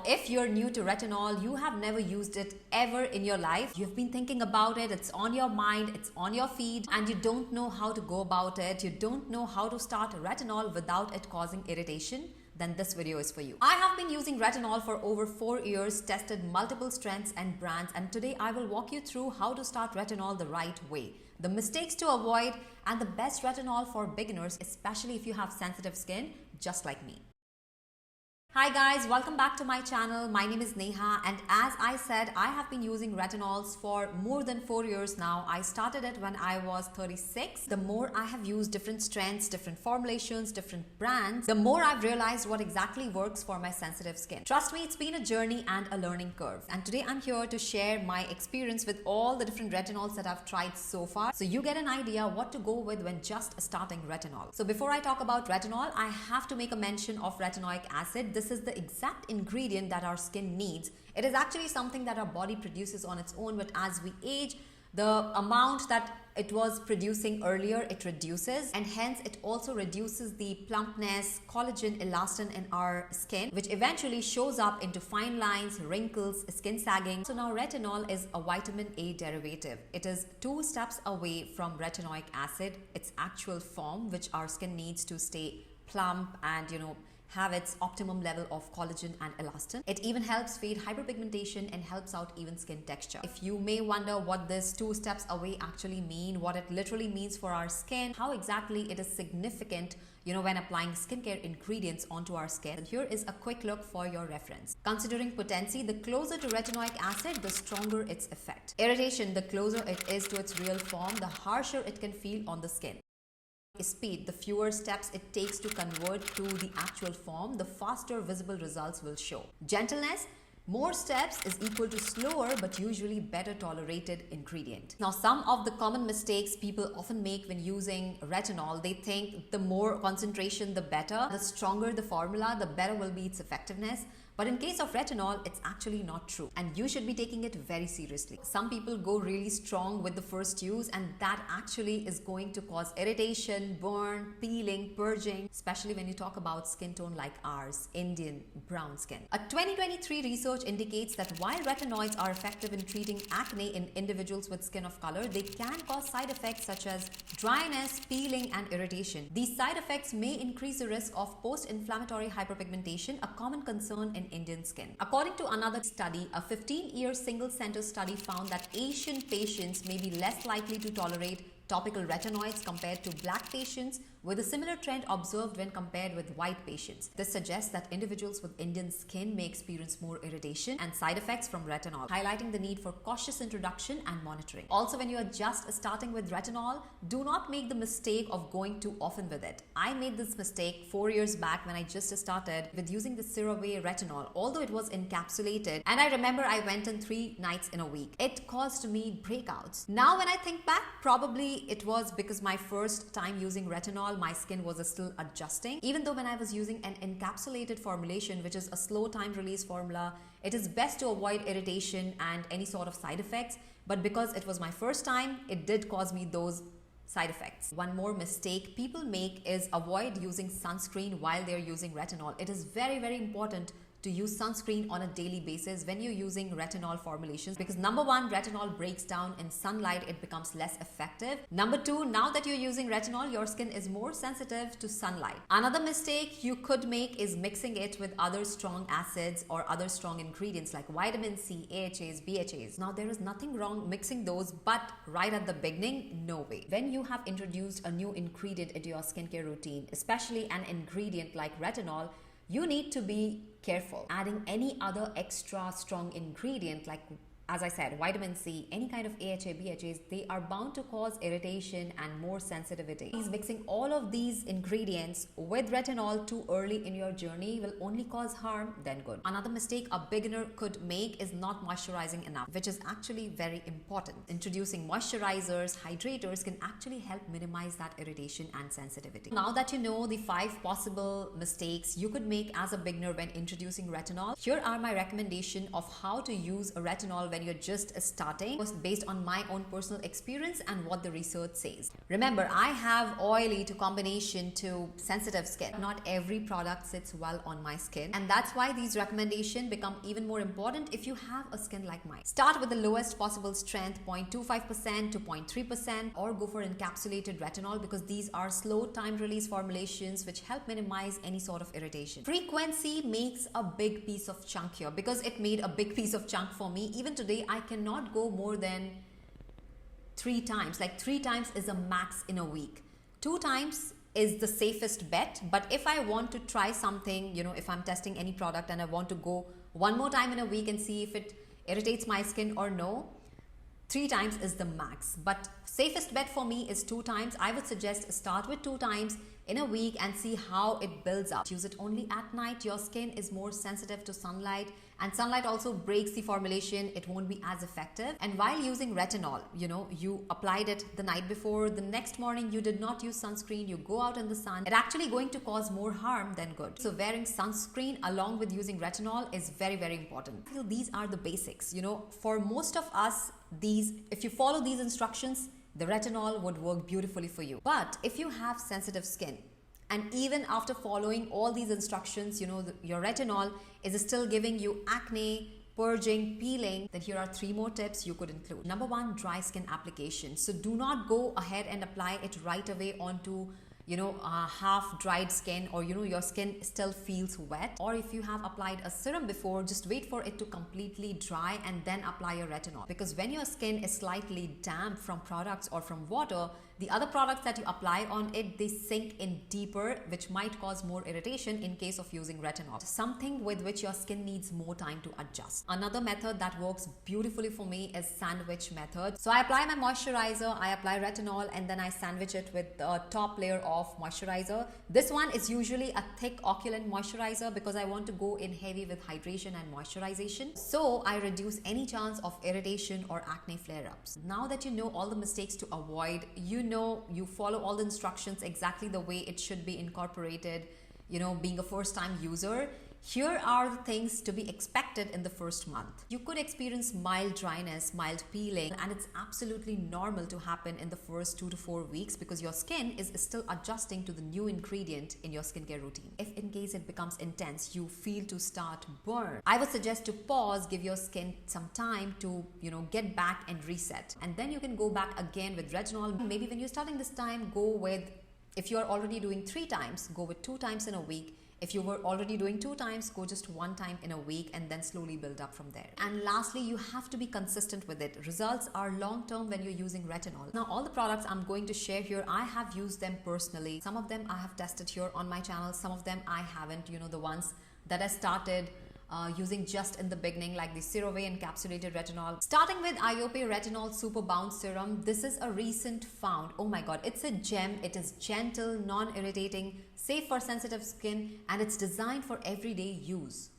if you're new to retinol, you have never used it ever in your life, you've been thinking about it, it's on your mind, it's on your feed, and you don't know how to go about it, you don't know how to start retinol without it causing irritation, then this video is for you. I have been using retinol for over 4 years, tested multiple strengths and brands, and today I will walk you through how to start retinol the right way, the mistakes to avoid, and the best retinol for beginners, especially if you have sensitive skin just like me. Hi guys, welcome back to my channel. My name is Neha, and as I said, I have been using retinols for more than 4 years now. I started it when I was 36. The more I have used different strengths, different formulations, different brands, the more I've realized what exactly works for my sensitive skin. Trust me, it's been a journey and a learning curve. And today I'm here to share my experience with all the different retinols that I've tried so far, so you get an idea what to go with when just starting retinol. So before I talk about retinol, I have to make a mention of retinoic acid. This is the exact ingredient that our skin needs. It is actually something that our body produces on its own, but as we age, the amount that it was producing earlier, it reduces, and hence it also reduces the plumpness, collagen, elastin in our skin, which eventually shows up into fine lines, wrinkles, skin sagging. So now retinol is a vitamin A derivative. It is 2 steps away from retinoic acid, its actual form, which our skin needs to stay plump and have its optimum level of collagen and elastin. It even helps fade hyperpigmentation and helps out even skin texture. If you may wonder what this 2 steps away actually mean, what it literally means for our skin, how exactly it is significant when applying skincare ingredients onto our skin, and here is a quick look for your reference. Considering potency, the closer to retinoic acid, the stronger its effect. Irritation, the closer it is to its real form, the harsher it can feel on the skin. Speed, the fewer steps it takes to convert to the actual form, the faster visible results will show. Gentleness, more steps is equal to slower but usually better tolerated ingredient. Now, some of the common mistakes people often make when using retinol, they think the more concentration the better, the stronger the formula, the better will be its effectiveness. But in case of retinol, it's actually not true, and you should be taking it very seriously. Some people go really strong with the first use, and that actually is going to cause irritation, burn, peeling, purging, especially when you talk about skin tone like ours, Indian brown skin. A 2023 research indicates that while retinoids are effective in treating acne in individuals with skin of color, they can cause side effects such as dryness, peeling, and irritation. These side effects may increase the risk of post-inflammatory hyperpigmentation, a common concern in Indian skin. According to another study, a 15-year single-center study found that Asian patients may be less likely to tolerate topical retinoids compared to black patients, with a similar trend observed when compared with white patients. This suggests that individuals with Indian skin may experience more irritation and side effects from retinol, highlighting the need for cautious introduction and monitoring. Also, when you are just starting with retinol, do not make the mistake of going too often with it. I made this mistake 4 years back when I just started with using the CeraVe retinol, although it was encapsulated, and I remember I went in 3 nights in a week. It caused me breakouts. Now when I think back, probably it was because my first time using retinol, my skin was still adjusting. Even though when I was using an encapsulated formulation, which is a slow time release formula, it is best to avoid irritation and any sort of side effects. But because it was my first time, it did cause me those side effects. One more mistake people make is avoid using sunscreen while they're using retinol. It is very, very important to use sunscreen on a daily basis when you're using retinol formulations, because number 1, retinol breaks down in sunlight, it becomes less effective. Number 2, now that you're using retinol, your skin is more sensitive to sunlight. Another mistake you could make is mixing it with other strong acids or other strong ingredients like vitamin C, AHAs, BHAs. Now there is nothing wrong mixing those, but right at the beginning, no way. When you have introduced a new ingredient into your skincare routine, especially an ingredient like retinol, you need to be careful. Adding any other extra strong ingredient like as I said, vitamin C, any kind of AHA, BHAs, they are bound to cause irritation and more sensitivity. Mixing all of these ingredients with retinol too early in your journey will only cause harm than good. Another mistake a beginner could make is not moisturizing enough, which is actually very important. Introducing moisturizers, hydrators can actually help minimize that irritation and sensitivity. Now that you know the 5 possible mistakes you could make as a beginner when introducing retinol, here are my recommendation of how to use a retinol when you're just starting, based on my own personal experience and what the research says. Remember, I have oily to combination to sensitive skin. Not every product sits well on my skin, and that's why these recommendations become even more important if you have a skin like mine. Start with the lowest possible strength, 0.25% to 0.3%, or go for encapsulated retinol because these are slow time release formulations which help minimize any sort of irritation. Frequency makes a big piece of chunk here because it made a big piece of chunk for me. Even today, I cannot go more than 3 times. Like 3 times is a max in a week. 2 times is the safest bet. But if I want to try something, if I'm testing any product and I want to go one more time in a week and see if it irritates my skin or no, 3 times is the max. But safest bet for me is 2 times. I would suggest start with 2 times in a week and see how it builds up. Use it only at night. Your skin is more sensitive to sunlight, and sunlight also breaks the formulation. It won't be as effective. And while using retinol, you applied it the night before, the next morning you did not use sunscreen, you go out in the sun, it's actually going to cause more harm than good. So wearing sunscreen along with using retinol is very, very important. I feel these are the basics. For most of us, if you follow these instructions, the retinol would work beautifully for you. But if you have sensitive skin, and even after following all these instructions, your retinol is still giving you acne, purging, peeling, then here are 3 more tips you could include. Number 1, dry skin application. So do not go ahead and apply it right away onto half dried skin, or your skin still feels wet. Or if you have applied a serum before, just wait for it to completely dry and then apply your retinol, because when your skin is slightly damp from products or from water, the other products that you apply on it, they sink in deeper, which might cause more irritation in case of using retinol, something with which your skin needs more time to adjust. Another method that works beautifully for me is sandwich method. So I apply my moisturizer, I apply retinol, and then I sandwich it with the top layer of moisturizer. This one is usually a thick occult moisturizer because I want to go in heavy with hydration and moisturization, so I reduce any chance of irritation or acne flare-ups. Now that you know all the mistakes to avoid, you follow all the instructions exactly the way it should be incorporated, being a first-time user, here are the things to be expected in the first month. You could experience mild dryness, mild peeling, and it's absolutely normal to happen in the first 2 to 4 weeks because your skin is still adjusting to the new ingredient in your skincare routine. If in case it becomes intense, you feel to start burn, I would suggest to pause, give your skin some time to, get back and reset. And then you can go back again with retinol. Maybe when you're starting this time, if you're already doing 3 times, go with 2 times in a week. If you were already doing 2 times, go just 1 time in a week and then slowly build up from there. And lastly, you have to be consistent with it. Results are long-term when you're using retinol. Now, all the products I'm going to share here, I have used them personally. Some of them I have tested here on my channel. Some of them I haven't. The ones that I started using just in the beginning, like the CeraVe encapsulated retinol. Starting with IOP Retinol Super Bounce Serum. This is a recent found. Oh my god, it's a gem. It is gentle, non-irritating, safe for sensitive skin, and it's designed for everyday use.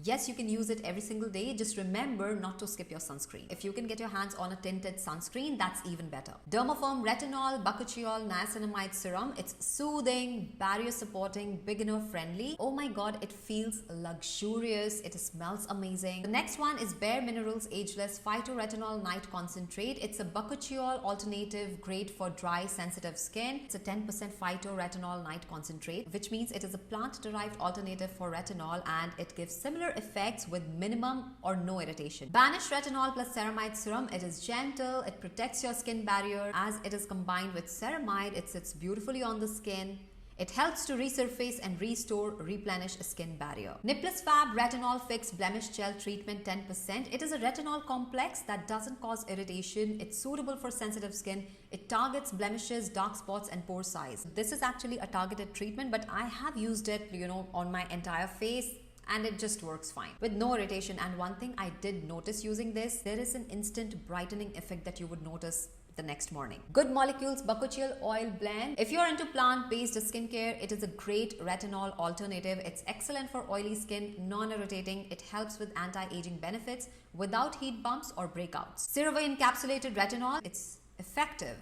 Yes, you can use it every single day. Just remember not to skip your sunscreen. If you can get your hands on a tinted sunscreen, that's even better. Dermaform Retinol Bakuchiol Niacinamide Serum. It's soothing, barrier supporting, beginner friendly. Oh my god, it feels luxurious. It smells amazing. The next one is Bare Minerals Ageless Phytoretinol Night Concentrate. It's a Bakuchiol alternative, great for dry, sensitive skin. It's a 10% phytoretinol night concentrate, which means it is a plant-derived alternative for retinol, and it gives similar effects with minimum or no irritation. Banish Retinol plus Ceramide Serum. It is gentle, it protects your skin barrier. As it is combined with ceramide, it sits beautifully on the skin. It helps to resurface and replenish a skin barrier. Niplus Fab Retinol Fix Blemish Gel Treatment 10%. It is a retinol complex that doesn't cause irritation. It's suitable for sensitive skin. It targets blemishes, dark spots, and pore size. This is actually a targeted treatment, but I have used it, on my entire face, and it just works fine with no irritation. And one thing I did notice using this, there is an instant brightening effect that you would notice the next morning. Good Molecules Bakuchiol Oil Blend. If you're into plant-based skincare, it is a great retinol alternative. It's excellent for oily skin, non-irritating. It helps with anti-aging benefits without heat bumps or breakouts. CeraVe Encapsulated Retinol. It's effective.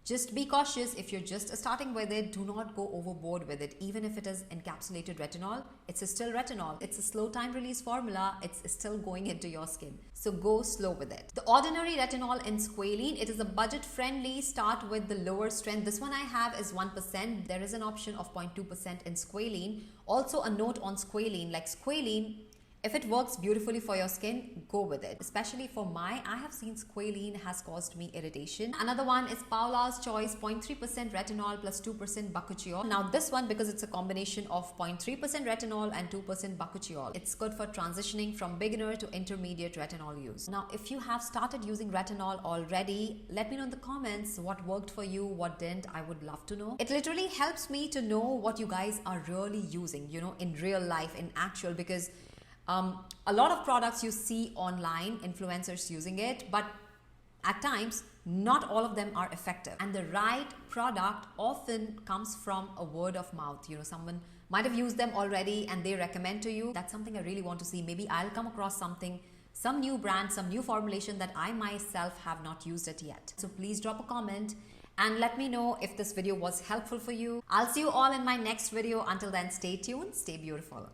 Just be cautious if you're just starting with it. Do not go overboard with it. Even if it is encapsulated retinol, it's still retinol. It's a slow time release formula. It's still going into your skin. So go slow with it. The ordinary retinol in squalene, it is a budget friendly. Start with the lower strength. This one I have is 1%. There is an option of 0.2% in squalene. Also a note on squalene, like squalene, if it works beautifully for your skin, go with it. Especially for I have seen squalene has caused me irritation. Another one is Paula's Choice 0.3% retinol plus 2% bakuchiol. Now this one, because it's a combination of 0.3% retinol and 2% bakuchiol, it's good for transitioning from beginner to intermediate retinol use. Now if you have started using retinol already, let me know in the comments what worked for you, what didn't. I would love to know. It literally helps me to know what you guys are really using, in real life, in actual, because a lot of products you see online, influencers using it, but at times not all of them are effective, and the right product often comes from a word of mouth. Someone might have used them already and they recommend to you. That's something I really want to see. Maybe I'll come across something, some new brand, some new formulation that I myself have not used it yet. So please drop a comment and let me know if this video was helpful for you. I'll see you all in my next video. Until then, stay tuned, stay beautiful.